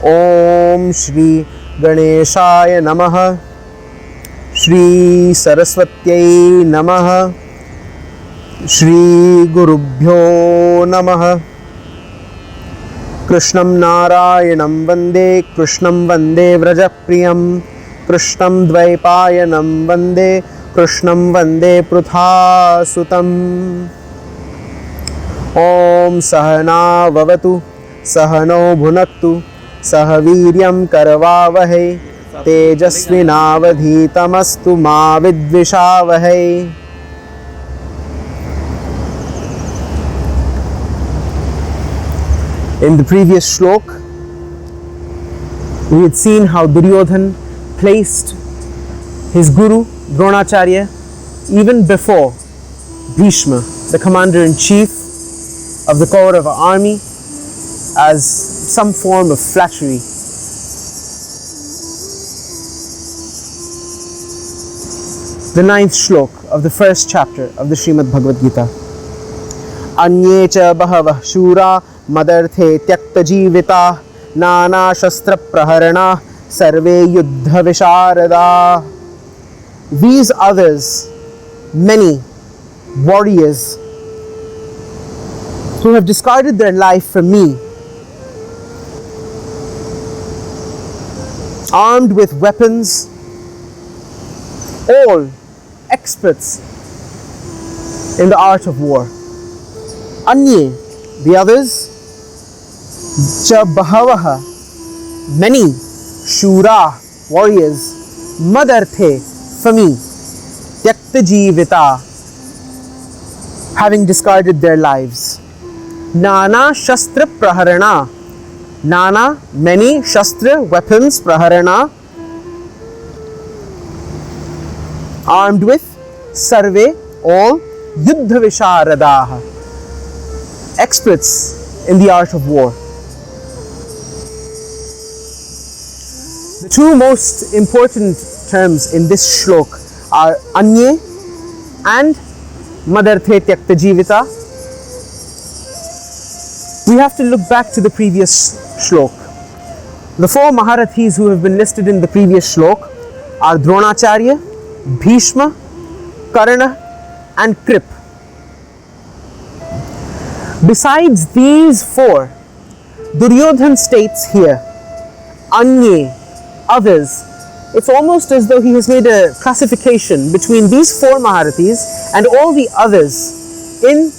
Om Shri Ganeshaya Namaha, Shri Saraswatyai Namaha, Shri Gurubhyo Namaha. Krishnam Narayanam Vande, Krishnam Vande Vrajapriyam, Krishnam Dvaipayanam Vande, Krishnam Vande Pruthasutam. Om Sahana Vavatu, Sahano Bhunaktu, Sahaviryam Karavavahe, Tejasvinavadhitamastu ma vidvishavahe. In the previous Shlok, we had seen how Duryodhan placed his guru, Dronacharya, even before Bhishma, the commander-in-chief of the Kaurav army, as some form of flattery. The 9th Shlok of the first chapter of the Srimad Bhagavad Gita. Anye bahavaḥ śūrā madarthe tyaktajīvitāḥ nānāśastrapraharaṇāḥ sarve yuddhaviśāradāḥ. These others, many warriors who have discarded their life for me, armed with weapons, all experts in the art of war. Anye, the others, cha bahavaḥ, many, śūrā, warriors, madarthe, for me, tyaktajīvitāḥ, having discarded their lives. nānāśastrapraharaṇāḥ, nāna, many, shastra, weapons, praharana, armed with, sarve, all, yuddhaviśāradāḥ, experts in the art of war. The two most important terms in this Shlok are anye and madarthe tyaktajīvitāḥ. We have to look back to the previous Shlok. The four maharathis who have been listed in the previous Shlok are Dronacharya, Bhishma, Karna and Krip. Besides these four, Duryodhan states here, anye, others. It's almost as though he has made a classification between these four maharathis and all the others in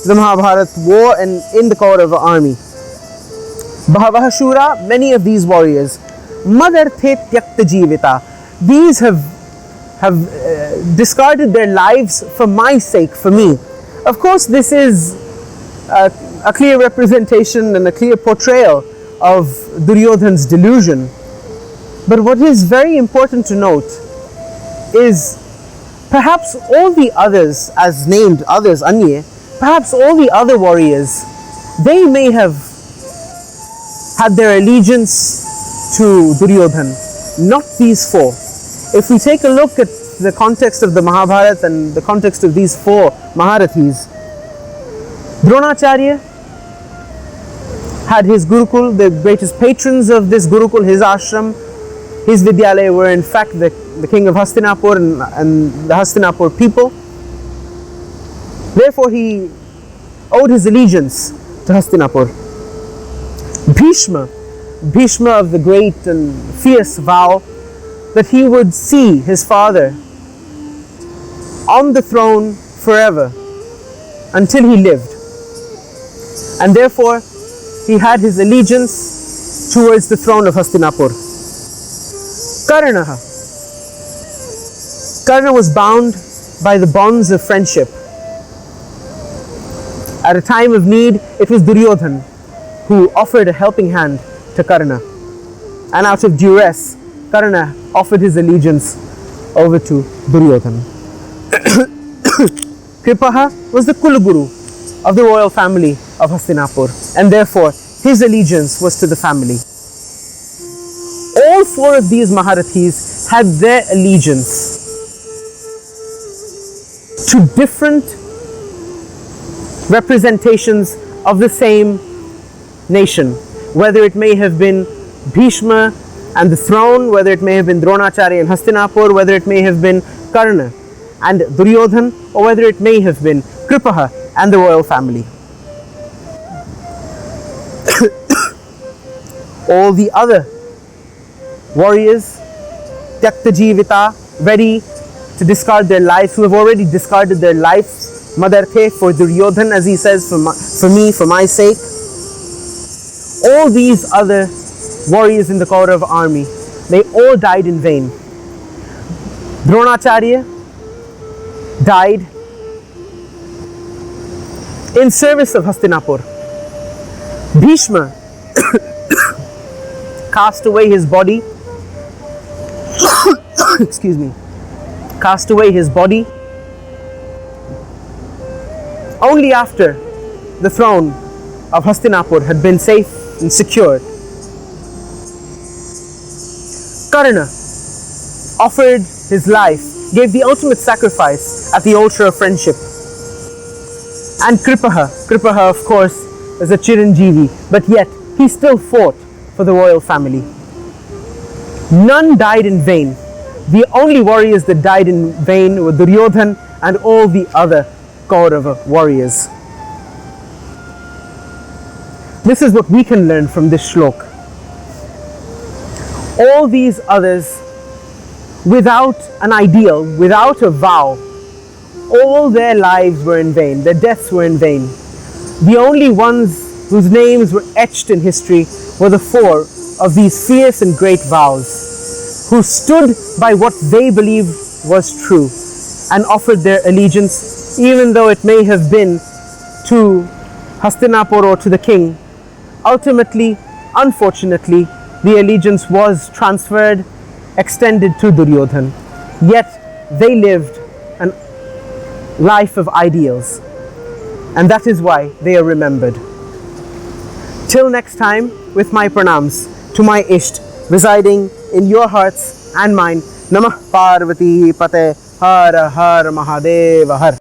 the Mahabharata war and in the Kaurav army. Bahavaḥ śūrā, many of these warriors. Madarthe tyaktajīvitāḥ, these have discarded their lives for my sake, for me. Of course, this is a clear representation and a clear portrayal of Duryodhan's delusion. But what is very important to note is perhaps all the others, as named others, anye, perhaps all the other warriors, they may have had their allegiance to Duryodhan, not these four. If we take a look at the context of the Mahabharata and the context of these four maharathis, Dronacharya had his Gurukul, the greatest patrons of this Gurukul, his ashram, his Vidyalaya were in fact the king of Hastinapur and the Hastinapur people. Therefore he owed his allegiance to Hastinapur. Bhishma of the great and fierce vow that he would see his father on the throne forever until he lived. And therefore he had his allegiance towards the throne of Hastinapur. Karna was bound by the bonds of friendship. At a time of need, it was Duryodhan who offered a helping hand to Karna. And out of duress, Karna offered his allegiance over to Duryodhan. Kripaha was the Kulaguru of the royal family of Hastinapur, and therefore his allegiance was to the family. All four of these maharathis had their allegiance to different representations of the same nation, whether it may have been Bhishma and the throne, whether it may have been Dronacharya and Hastinapur, whether it may have been Karna and Duryodhan, or whether it may have been Kripaha and the royal family. All the other warriors, tyaktajīvitāḥ, ready to discard their lives, who have already discarded their lives, madarthe, for Duryodhan, as he says, for me, for my sake. All these other warriors in the Kaurav army, they all died in vain. Dronacharya died in service of Hastinapur. Bhishma cast away his body excuse me, cast away his body only after the throne of Hastinapur had been safe and secured. Karna offered his life, gave the ultimate sacrifice at the altar of friendship. And Kripaha of course is a Chiranjeevi, but yet he still fought for the royal family. None died in vain. The only warriors that died in vain were Duryodhan and all the other Kaurava warriors. This is what we can learn from this Shlok. All these others, without an ideal, without a vow, all their lives were in vain, their deaths were in vain. The only ones whose names were etched in history were the four of these fierce and great vows, who stood by what they believed was true and offered their allegiance, even though it may have been to Hastinapur or to the king. Ultimately, unfortunately, the allegiance was transferred, extended to Duryodhan. Yet they lived a life of ideals, and that is why they are remembered. Till next time, with my pranams to my Isht residing in your hearts and mine. Namah Parvati Pate Har Har Mahadeva Har.